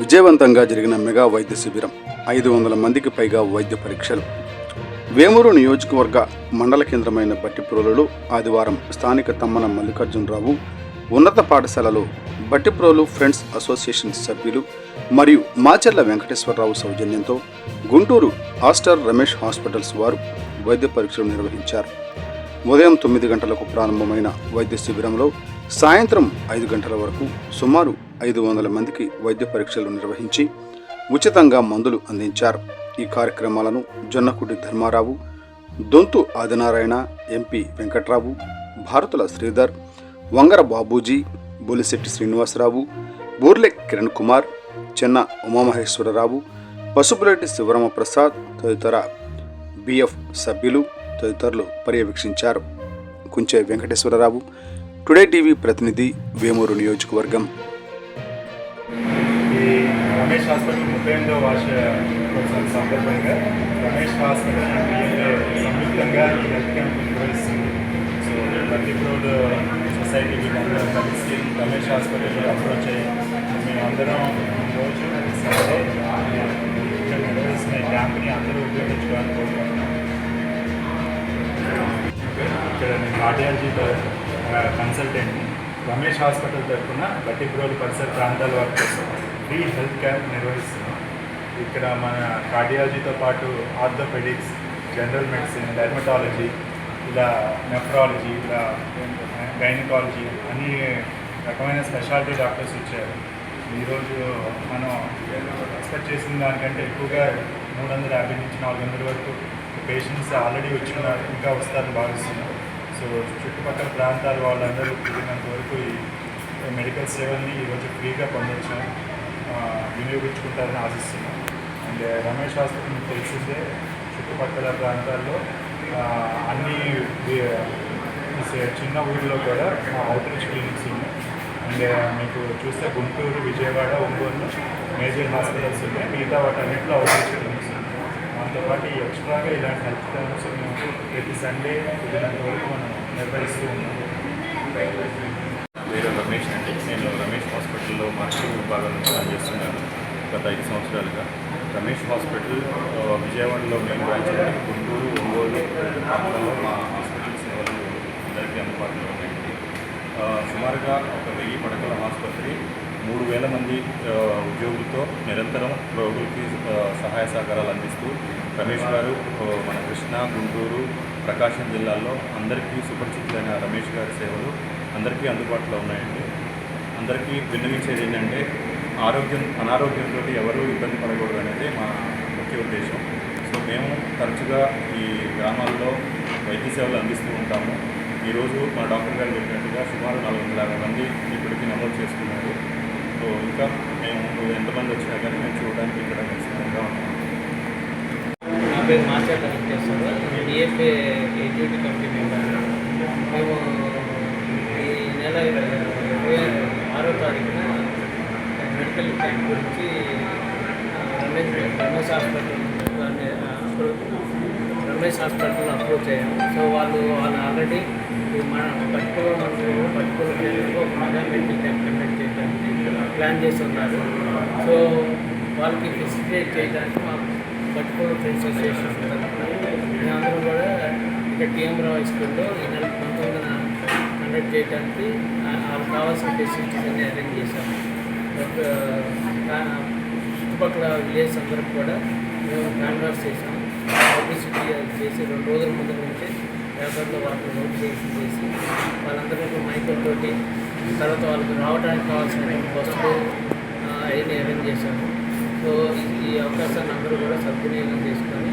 విజయవంతంగా జరిగిన మెగా వైద్య శిబిరం 500 మందికి పైగా వైద్య పరీక్షలు. వేమూరు నియోజకవర్గ మండల కేంద్రమైన బట్టిప్రోలులో ఆదివారం స్థానిక తమ్మన మల్లికార్జునరావు ఉన్నత పాఠశాలలో బట్టిప్రోలు ఫ్రెండ్స్ అసోసియేషన్ సభ్యులు మరియు మాచర్ల వెంకటేశ్వరరావు సౌజన్యంతో గుంటూరు ఆస్టర్ రమేష్ హాస్పిటల్స్ వారు వైద్య పరీక్షలు నిర్వహించారు. ఉదయం 9 గంటలకు ప్రారంభమైన వైద్య శిబిరంలో సాయంత్రం 5 గంటల వరకు సుమారు 500 మందికి వైద్య పరీక్షలు నిర్వహించి ఉచితంగా మందులు అందించారు. ఈ కార్యక్రమాలను జొన్నకుడి ధర్మారావు, దొంతు ఆదినారాయణ, ఎంపీ వెంకట్రావు, భారతుల శ్రీధర్, వంగర బాబూజీ, బొలిశెట్టి శ్రీనివాసరావు, బూర్లె కిరణ్ కుమార్, చెన్న ఉమామహేశ్వరరావు, పసుపులేటి శివరామ ప్రసాద్ తదితర బిఎఫ్ సభ్యులు తదితరులు పర్యవేక్షించారు. కుంచె వెంకటేశ్వరరావు, టుడే టీవీ ప్రతినిధి, వేమూరు నియోజకవర్గం. ఈ రమేష్ హాస్పిటల్ 38వ వార్షికోత్సవం సందర్భంగా రమేష్ హాస్పిటల్ సంయుక్తంగా ఈ హెల్త్ క్యాంప్ నిర్వహిస్తుంది. సో బట్టిప్రోలు సొసైటీ వీళ్ళందరూ కలిసి రమేష్ హాస్పిటల్ అప్రోచ్ అయ్యి మేమందరం రోజు సరే ఇక్కడ నిర్వహిస్తున్న ఈ క్యాంప్ని అందరూ ఉపయోగించుకోవాలని కోరుకుంటున్నాం. ఇక్కడ నేను కార్డియాలజీ కన్సల్టెంట్ని. రమేష్ హాస్పిటల్ తరఫున బట్టిప్రోలు పరిసర ప్రాంతాల వారి కోసం ఫ్రీ హెల్త్ క్యాంప్ నిర్వహిస్తున్నాం. ఇక్కడ మన కార్డియాలజీతో పాటు ఆర్థోపెడిక్స్, జనరల్ మెడిసిన్, డెర్మటాలజీ, ఇలా నెఫ్రాలజీ, ఇలా గైనకాలజీ అన్ని రకమైన స్పెషాలిటీ డాక్టర్స్ వచ్చారు. ఈరోజు మనం ఎక్స్పెక్ట్ చేసిన దానికంటే ఎక్కువగా 350 నుంచి 400 వరకు పేషెంట్స్ ఆల్రెడీ వచ్చినారు, ఇంకా వస్తారని భావిస్తున్నాం. సో చుట్టుపక్కల ప్రాంతాల వాళ్ళందరూ కుదిరినంత వరకు ఈ మెడికల్ సేవల్ని ఈరోజు ఫ్రీగా పొందొచ్చు, వినియోగించుకుంటారని ఆశిస్తున్నాం. అండ్ రమేష్ హాస్పిటల్ మీకు తెలిసిందే, చుట్టుపక్కల ప్రాంతాల్లో అన్ని చిన్న ఊళ్ళో కూడా అవుట్రీచ్ క్లినిక్స్ ఉన్నాయి. అండ్ మీకు చూస్తే గుంటూరు, విజయవాడ, ఒంగోలు మేజర్ హాస్పిటల్స్ ఉన్నాయి. మిగతా వాటి అన్నింటిలో అవుట్రీచ్ క్లినిక్స్ ఉన్నాయి. దాంతోపాటు ఈ ఎక్స్ట్రాగా ఇలాంటి హెల్త్ క్యాంప్స్ మేము ప్రతి సండే కుదిరినంత వరకు మనం నిర్వహిస్తూ ఉన్నాము. పేరు రమేష్ అండి. నేను రమేష్ హాస్పిటల్లో మార్కెటింగ్ విభాగంలో పనిచేస్తున్నాను గత 5 సంవత్సరాలుగా. రమేష్ హాస్పిటల్ విజయవాడలో మెయిన్ బ్రాంచ్, గుంటూరు, ఒంగోలు ప్రాంతాల్లో మా హాస్పిటల్ సేవలు అందరికీ అందుబాటులో ఉన్నాయండి. సుమారుగా ఒక 1000 పడకల ఆసుపత్రి, 3000 మంది ఉద్యోగులతో నిరంతరం రోగులకి సహాయ సహకారాలు అందిస్తూ రమేష్ గారు మన కృష్ణా, గుంటూరు, ప్రకాశం జిల్లాల్లో అందరికీ సుపరిచితులైన రమేష్ గారి సేవలు అందరికీ అందుబాటులో ఉన్నాయండి. అందరికీ విన్నవించేది ఏంటంటే అనారోగ్యంతో ఎవరూ ఇబ్బంది పడకూడదు అనేది మా ముఖ్య ఉద్దేశం. సో మేము తరచుగా ఈ గ్రామాల్లో వైద్య సేవలు అందిస్తూ ఉంటాము. ఈరోజు మా డాక్టర్ గారు చెప్పినట్టుగా సుమారు 450 మంది ఇప్పటికీ నమోదు చేసుకున్నారు. సో ఇంకా మేము ఎంతమంది వచ్చినా కానీ మేము చూడడానికి ఇక్కడ సిద్ధంగా ఉన్నాము. నా పేరు Macharla Venkateswararao, DFA executive committee member. మేము ఈ నెల 26వ తారీఖున మెడికల్ క్యాంప్ గురించి రమేష్ హాస్పిటల్ అప్రోచ్ అయ్యాము. సో వాళ్ళు ఆల్రెడీ మన పట్టుకోలో ఒక మెగా మెడికల్ క్యాంప్ కండక్ట్ చేయడానికి ప్లాన్ చేస్తున్నారు. సో వాళ్ళకి ఫెసిలిటేట్ చేయడానికి మా పట్టుకోలో ఫ్రెండ్స్ అసోసియేషన్ తరఫున మేమందరం కూడా ఇక్కడ టీఎంరావు హై స్కూల్లో ఈ నెల 19న కండక్ట్ చేయడానికి వాళ్ళకి కావాల్సిన ఫెసిలిటీస్ అన్ని అరేంజ్ చేశాము. చుట్టుపక్కల విలేజ్ అందరికి కూడా మేము క్యాన్వాస్ చేసాము. పబ్లిసిటీ చేసి 2 రోజుల ముందు నుంచే పేపర్లో వాళ్ళకి నోటిఫికేషన్ చేసి వాళ్ళందరికీ మైకులతోటి తర్వాత వాళ్ళకి రావడానికి కావాల్సిన బస్సులు అవన్నీ అరేంజ్ చేశాము. సో ఈ అవకాశాన్ని అందరూ కూడా సద్వినియోగం చేసుకొని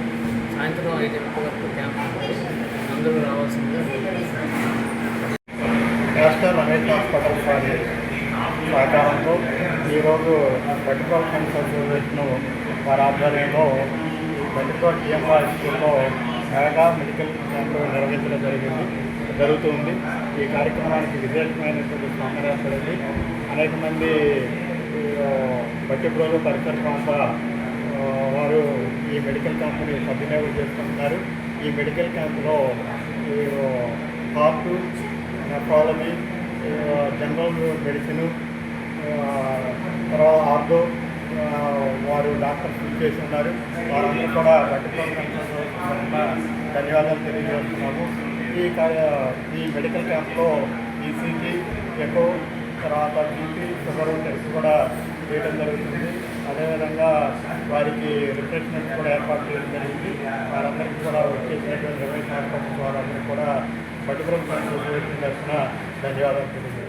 సాయంత్రం 5 గంటల వరకు క్యాంప్ అందరూ రావాల్సిందిగా ఆస్టర్ రమేష్ హాస్పిటల్ వారి సహకారంతో ఈరోజు బట్టిప్రోలు ఫ్రెండ్స్ అసోసియేషన్ వారి ఆధ్వర్యంలో బట్టిప్రోలు టీఎంఆర్ స్కూల్లో మెగా మెడికల్ క్యాంపు నిర్వహించడం జరుగుతుంది. ఈ కార్యక్రమానికి విశేషమైనటువంటి స్పందన ఏర్పడింది. అనేక మంది బట్టిప్రోలు పరిసర ప్రాంత వారు ఈ మెడికల్ క్యాంపుని సద్వినియోగం చేసుకుంటున్నారు. ఈ మెడికల్ క్యాంపులో హార్ట్, నెఫ్రాలజీ, జనరల్ మెడిసిన్, తర్వాత ఆర్థో, వారు డాక్టర్స్ చేసి ఉన్నారు. వారందరూ కూడా బట్టిప్రోలు ధన్యవాదాలు తెలియజేస్తున్నాము. ఈ మెడికల్ క్యాంప్లో ఈసీజీ, ఎకో, తర్వాత బీపీ, షుగర్ టెస్ట్ కూడా చేయడం జరుగుతుంది. అదేవిధంగా వారికి రిఫ్రెష్మెంట్స్ కూడా ఏర్పాటు చేయడం జరిగింది. వారందరికీ కూడా వచ్చేసినటువంటి రమేష్ హాస్పిటల్స్ వారందరికీ కూడా బట్టిప్రోలు అసోసియేషన్ తరఫున ధన్యవాదాలు తెలియజేస్తున్నాము.